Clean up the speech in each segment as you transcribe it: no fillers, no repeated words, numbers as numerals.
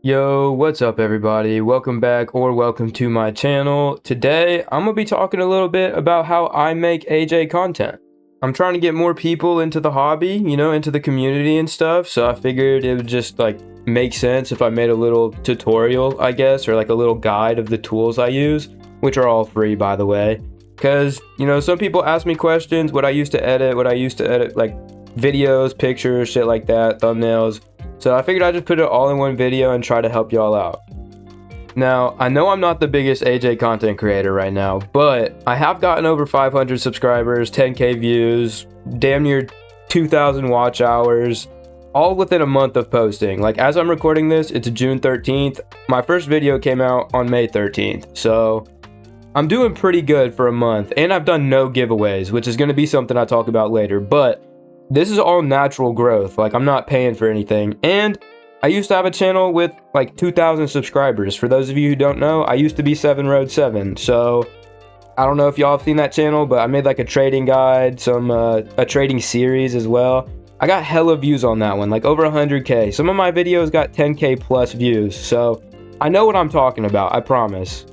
Yo, what's up everybody? Welcome back or welcome to my channel. Today, I'm gonna be talking a little bit about how I make AJ content. I'm trying to get more people into the hobby, into the community and stuff, so I figured it would just make sense if I made a little tutorial, I guess, or like a little guide of the tools I use, which are all free by the way. Cause, some people ask me questions, what I used to edit, like videos, pictures, shit like that, thumbnails. So I figured I'd just put it all in one video and try to help y'all out. Now, I know I'm not the biggest AJ content creator right now, but I have gotten over 500 subscribers, 10k views, damn near 2,000 watch hours, all within a month of posting. Like, as I'm recording this, it's June 13th. My first video came out on May 13th, so I'm doing pretty good for a month, and I've done no giveaways, which is going to be something I talk about later, but this is all natural growth. Like, I'm not paying for anything. And I used to have a channel with like 2,000 subscribers. For those of you who don't know, I used to be 7Road7. So I don't know if y'all have seen that channel, but I made like a trading guide, a trading series as well. I got hella views on that one, like over 100k. Some of my videos got 10k plus views. So I know what I'm talking about, I promise.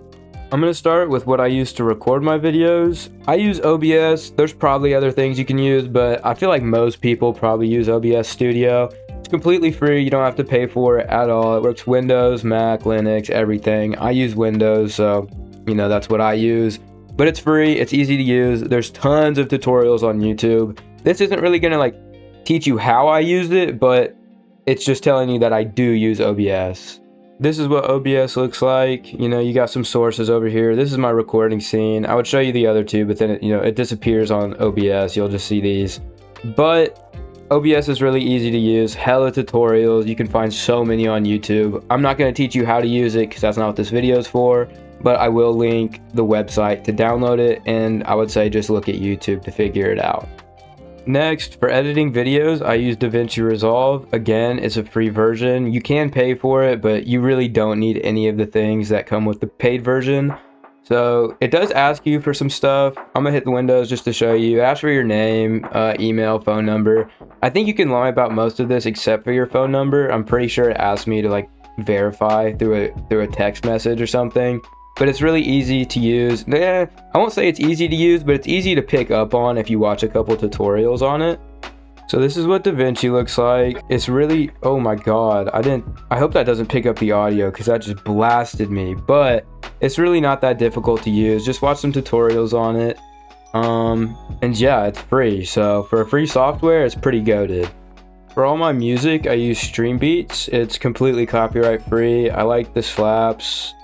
I'm going to start with what I use to record my videos. I use OBS. There's probably other things you can use, but I feel like most people probably use OBS Studio. It's completely free. You don't have to pay for it at all. It works Windows, Mac, Linux, everything. I use Windows, so that's what I use. But it's free. It's easy to use. There's tons of tutorials on YouTube. This isn't really going to teach you how I used it, but it's just telling you that I do use OBS. This is what OBS looks like. You got some sources over here. This is my recording scene. I would show you the other two, but then it disappears on OBS. You'll just see these. But OBS is really easy to use. Hella tutorials. You can find so many on YouTube. I'm not going to teach you how to use it because that's not what this video is for, but I will link the website to download it, and I would say just look at YouTube to figure it out. Next, for editing videos, I use DaVinci Resolve. Again, it's a free version. You can pay for it, but you really don't need any of the things that come with the paid version. So it does ask you for some stuff. I'm gonna hit the windows just to show you. Ask for your name, email, phone number. I think you can lie about most of this except for your phone number. I'm pretty sure it asks me to verify through a text message or something. But it's really easy to use. I won't say it's easy to use, but it's easy to pick up on if you watch a couple tutorials on it. So this is what DaVinci looks like. It's really, oh my god, I hope that doesn't pick up the audio because that just blasted me. But it's really not that difficult to use. Just watch some tutorials on it. And yeah, it's free. So for a free software, it's pretty goated. For all my music, I use StreamBeats. It's completely copyright free. I like the slaps.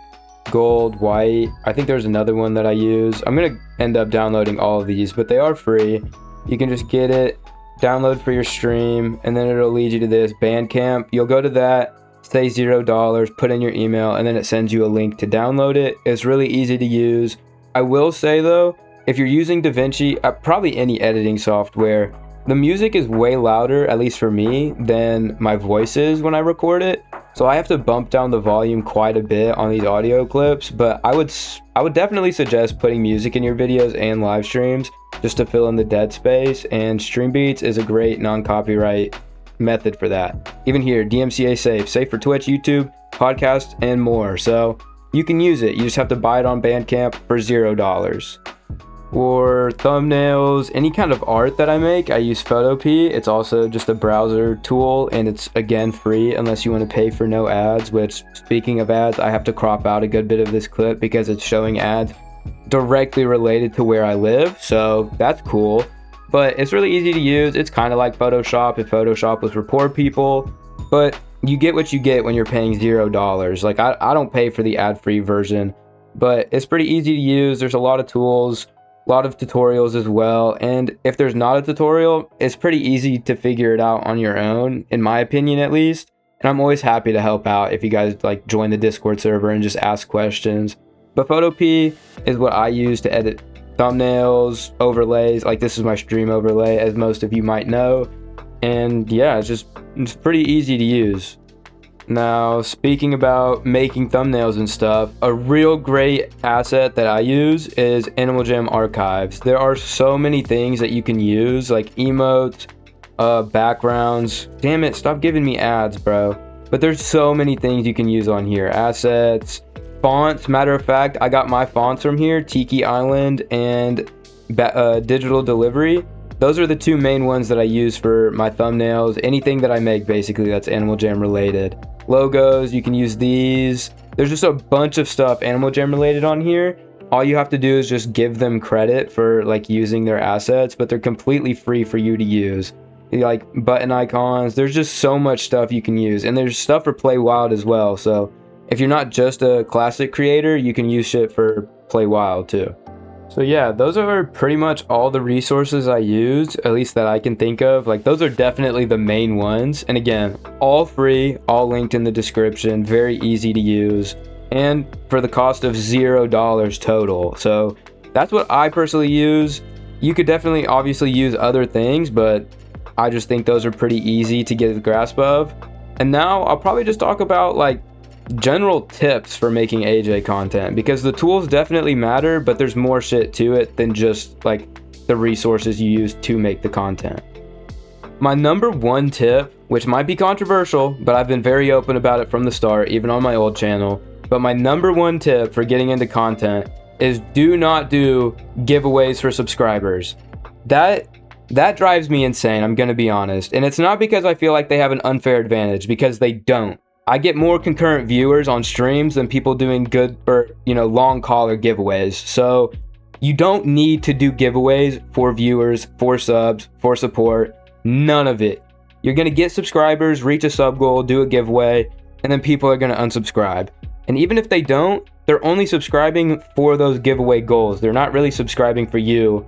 Gold, white. I think there's another one that I use. I'm gonna end up downloading all of these, but they are free. You can just get it, download for your stream, and then it'll lead you to this Bandcamp. You'll go to that, say $0, put in your email, and then it sends you a link to download it. It's really easy to use. I will say though, if you're using DaVinci, probably any editing software, the music is way louder, at least for me, than my voice is when I record it. So I have to bump down the volume quite a bit on these audio clips, but I would definitely suggest putting music in your videos and live streams just to fill in the dead space, and StreamBeats is a great non-copyright method for that. Even here, DMCA safe for Twitch, YouTube, podcasts, and more. So you can use it. You just have to buy it on Bandcamp for $0. For thumbnails, any kind of art that I make, I use Photopea. It's also just a browser tool, and it's again free unless you want to pay for no ads, which, speaking of ads, I have to crop out a good bit of this clip because it's showing ads directly related to where I live, so that's cool. But it's really easy to use. It's kind of like Photoshop if Photoshop was for poor people, but you get what you get when you're paying $0. Like, I don't pay for the ad-free version, but it's pretty easy to use. There's a lot of tools, a lot of tutorials as well, and if there's not a tutorial, it's pretty easy to figure it out on your own, in my opinion at least. And I'm always happy to help out if you guys join the Discord server and just ask questions. But Photopea is what I use to edit thumbnails, overlays. Like, this is my stream overlay, as most of you might know. And yeah, it's pretty easy to use. Now, speaking about making thumbnails and stuff, a real great asset that I use is Animal Jam Archives. There are so many things that you can use, like emotes, backgrounds. Damn it, stop giving me ads, bro. But there's so many things you can use on here. Assets, fonts. Matter of fact, I got my fonts from here, Tiki Island and Digital Delivery. Those are the two main ones that I use for my thumbnails. Anything that I make, basically, that's Animal Jam related. Logos, you can use these. There's just a bunch of stuff Animal Jam related on here. All you have to do is just give them credit for like using their assets, but they're completely free for you to use. Like button icons, there's just so much stuff you can use, and there's stuff for Play Wild as well. So if you're not just a classic creator, you can use shit for Play Wild too. So yeah, those are pretty much all the resources I use, at least that I can think of. Like, those are definitely the main ones. And again, all free, all linked in the description, very easy to use, and for the cost of $0 total. So that's what I personally use. You could definitely obviously use other things, but I just think those are pretty easy to get the grasp of. And now I'll probably just talk about like general tips for making AJ content, because the tools definitely matter, but there's more shit to it than just like the resources you use to make the content. My number one tip, which might be controversial, but I've been very open about it from the start, even on my old channel, but my number one tip for getting into content is do not do giveaways for subscribers. That drives me insane, I'm gonna be honest. And it's not because I feel like they have an unfair advantage, because they don't. I get more concurrent viewers on streams than people doing good or, long collar giveaways. So you don't need to do giveaways for viewers, for subs, for support. None of it. You're going to get subscribers, reach a sub goal, do a giveaway, and then people are going to unsubscribe. And even if they don't, they're only subscribing for those giveaway goals. They're not really subscribing for you.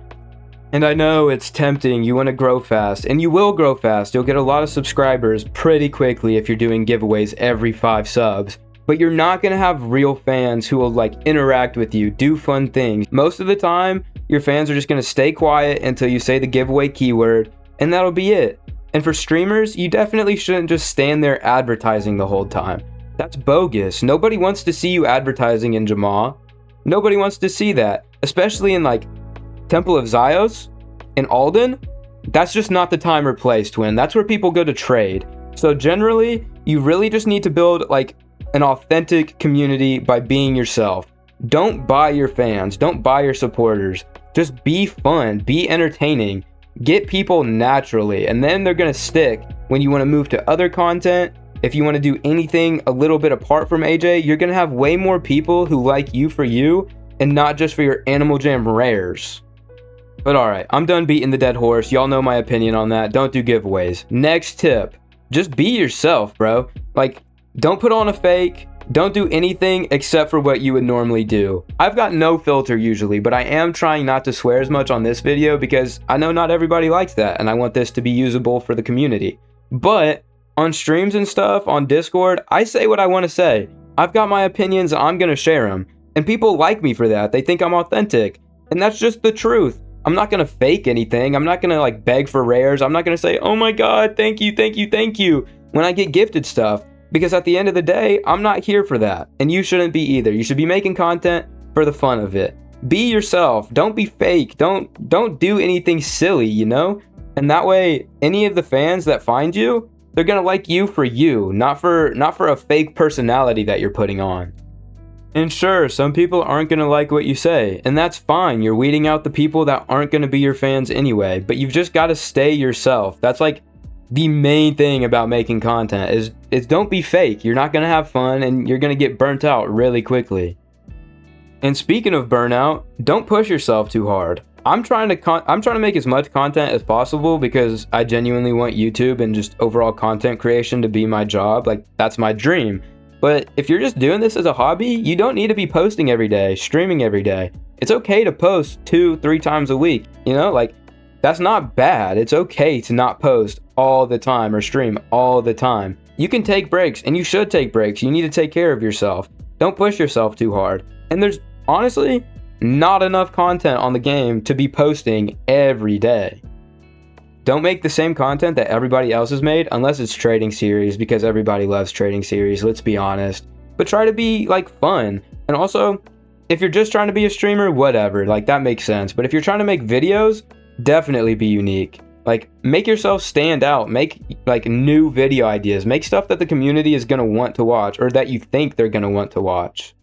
And I know it's tempting, you want to grow fast, and you will grow fast. You'll get a lot of subscribers pretty quickly if you're doing giveaways every 5 subs. But you're not going to have real fans who will like interact with you, do fun things. Most of the time, your fans are just going to stay quiet until you say the giveaway keyword, and that'll be it. And for streamers, you definitely shouldn't just stand there advertising the whole time. That's bogus. Nobody wants to see you advertising in Jamaa. Nobody wants to see that, especially in like Temple of Zios in Alden. That's just not the time or place, twin. That's where people go to trade. So generally, you really just need to build like an authentic community by being yourself. Don't buy your fans, don't buy your supporters. Just be fun, be entertaining, get people naturally, and then they're gonna stick. When you want to move to other content, if you want to do anything a little bit apart from AJ, you're gonna have way more people who like you for you and not just for your Animal Jam rares. But alright, I'm done beating the dead horse. Y'all know my opinion on that. Don't do giveaways. Next tip, just be yourself, bro. Like, don't put on a fake. Don't do anything except for what you would normally do. I've got no filter usually, but I am trying not to swear as much on this video because I know not everybody likes that, and I want this to be usable for the community. But on streams and stuff, on Discord, I say what I want to say. I've got my opinions, I'm going to share them. And people like me for that. They think I'm authentic. And that's just the truth. I'm not going to fake anything. I'm not going to like beg for rares. I'm not going to say, oh my god, thank you, thank you, thank you, when I get gifted stuff. Because at the end of the day, I'm not here for that. And you shouldn't be either. You should be making content for the fun of it. Be yourself. Don't be fake. Don't do anything silly, you know? And that way, any of the fans that find you, they're going to like you for you, not for a fake personality that you're putting on. And sure, some people aren't going to like what you say, and that's fine. You're weeding out the people that aren't going to be your fans anyway, but you've just got to stay yourself. That's like the main thing about making content is don't be fake. You're not going to have fun, and you're going to get burnt out really quickly. And speaking of burnout, don't push yourself too hard. I'm trying to make as much content as possible because I genuinely want YouTube and just overall content creation to be my job. Like, that's my dream. But if you're just doing this as a hobby, you don't need to be posting every day, streaming every day. It's okay to post 2-3 times a week, you know? Like, that's not bad. It's okay to not post all the time or stream all the time. You can take breaks, and you should take breaks. You need to take care of yourself. Don't push yourself too hard. And there's honestly not enough content on the game to be posting every day. Don't make the same content that everybody else has made unless it's trading series, because everybody loves trading series, let's be honest. But try to be like fun. And also, if you're just trying to be a streamer, whatever, like that makes sense. But if you're trying to make videos, definitely be unique. Like, make yourself stand out. Make, like, new video ideas. Make stuff that the community is going to want to watch, or that you think they're going to want to watch.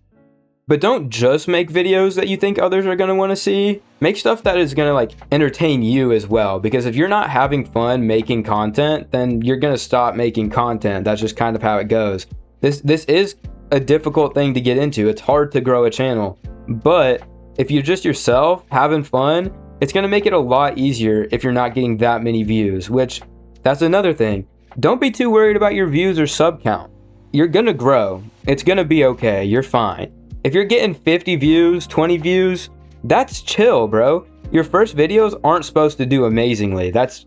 But don't just make videos that you think others are going to want to see. Make stuff that is going to, like, entertain you as well. Because if you're not having fun making content, then you're going to stop making content. That's just kind of how it goes. This is a difficult thing to get into. It's hard to grow a channel. But if you're just yourself having fun, it's going to make it a lot easier if you're not getting that many views, which that's another thing. Don't be too worried about your views or sub count. You're going to grow. It's going to be okay. You're fine. If you're getting 50 views, 20 views, that's chill, bro. Your first videos aren't supposed to do amazingly. That's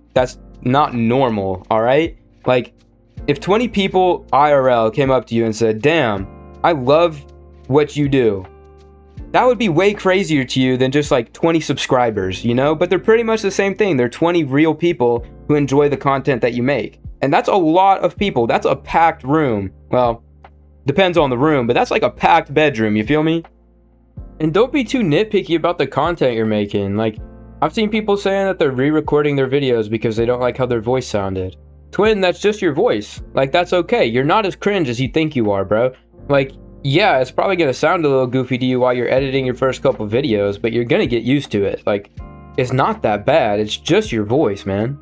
not normal, all right? Like, if 20 people IRL came up to you and said, damn, I love what you do, that would be way crazier to you than just like 20 subscribers, you know? But they're pretty much the same thing. They're 20 real people who enjoy the content that you make. And that's a lot of people. That's a packed room. Well, depends on the room, but that's like a packed bedroom, you feel me? And don't be too nitpicky about the content you're making. Like, I've seen people saying that they're re-recording their videos because they don't like how their voice sounded. Twin, that's just your voice. Like, that's okay. You're not as cringe as you think you are, bro. Like, yeah, it's probably going to sound a little goofy to you while you're editing your first couple videos, but you're going to get used to it. Like, it's not that bad. It's just your voice, man.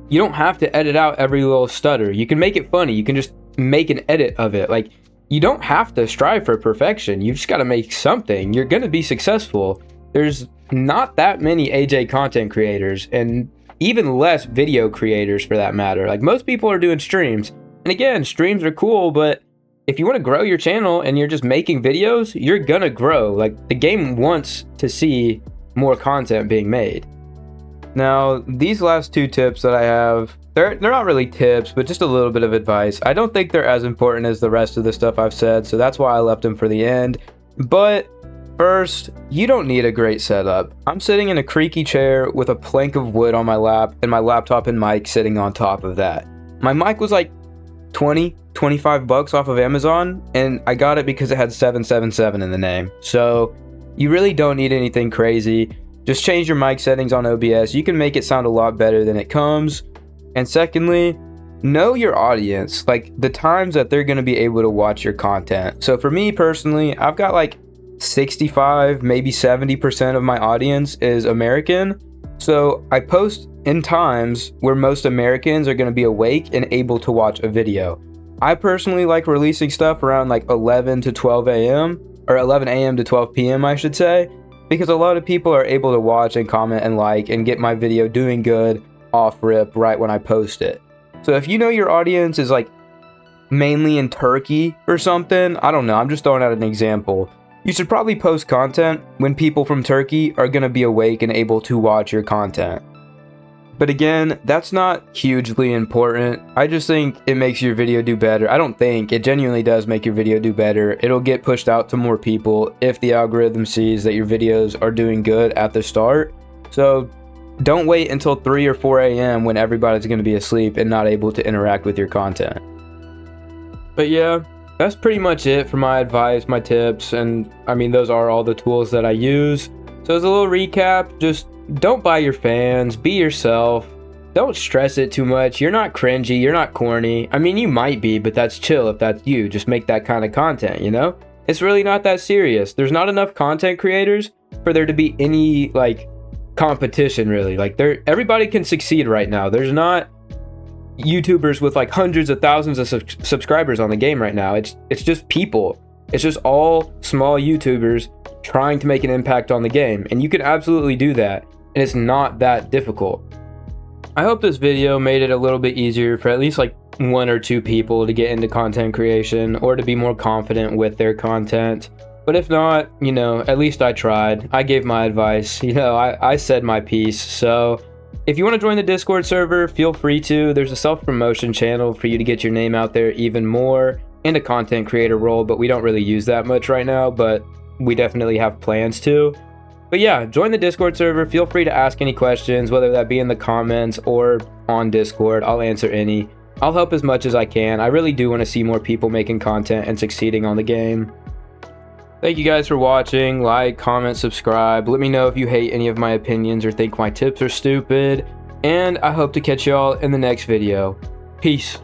You don't have to edit out every little stutter. You can make it funny. You can just make an edit of it. Like, you don't have to strive for perfection. You just got to make something. You're going to be successful. There's not that many AJ content creators, and even less video creators for that matter. Like, most people are doing streams. And again, streams are cool, but if you want to grow your channel and you're just making videos, you're gonna grow. Like, the game wants to see more content being made. Now, these last two tips that I have, they're not really tips, but just a little bit of advice. I don't think they're as important as the rest of the stuff I've said, so that's why I left them for the end. But first, you don't need a great setup. I'm sitting in a creaky chair with a plank of wood on my lap and my laptop and mic sitting on top of that. My mic was like 25 bucks off of Amazon, and I got it because it had 777 in the name. So you really don't need anything crazy. Just change your mic settings on OBS. You can make it sound a lot better than it comes. And secondly, know your audience, like the times that they're going to be able to watch your content. So for me personally, I've got like 65, maybe 70% of my audience is American. So I post in times where most Americans are going to be awake and able to watch a video. I personally like releasing stuff around like 11 to 12 a.m. or 11 a.m. to 12 p.m. I should say, because a lot of people are able to watch and comment and like and get my video doing good off rip right when I post it. So if you know your audience is like mainly in Turkey or something, I don't know, I'm just throwing out an example. You should probably post content when people from Turkey are going to be awake and able to watch your content. But again, that's not hugely important. I just think it makes your video do better. I don't think, it genuinely does make your video do better. It'll get pushed out to more people if the algorithm sees that your videos are doing good at the start. So don't wait until 3 or 4 a.m. when everybody's going to be asleep and not able to interact with your content. But yeah, that's pretty much it for my advice, my tips, and I mean, those are all the tools that I use. So as a little recap, just don't buy your fans, be yourself, don't stress it too much, you're not cringy, you're not corny. I mean, you might be, but that's chill if that's you, just make that kind of content, you know? It's really not that serious. There's not enough content creators for there to be any, like, competition, really. Like, everybody can succeed right now. There's not YouTubers with like hundreds of thousands of subscribers on the game right now. It's just people. It's just all small YouTubers trying to make an impact on the game, and you can absolutely do that, and it's not that difficult. I hope this video made it a little bit easier for at least like 1 or 2 people to get into content creation or to be more confident with their content. But if not, you know, at least I tried. I gave my advice, you know, I said my piece. So if you want to join the Discord server, feel free to. There's a self-promotion channel for you to get your name out there even more, and a content creator role, but we don't really use that much right now, but we definitely have plans to. But yeah, join the Discord server. Feel free to ask any questions, whether that be in the comments or on Discord. I'll answer any. I'll help as much as I can. I really do want to see more people making content and succeeding on the game. Thank you guys for watching. Like, comment, subscribe. Let me know if you hate any of my opinions or think my tips are stupid. and I hope to catch y'all in the next video. Peace.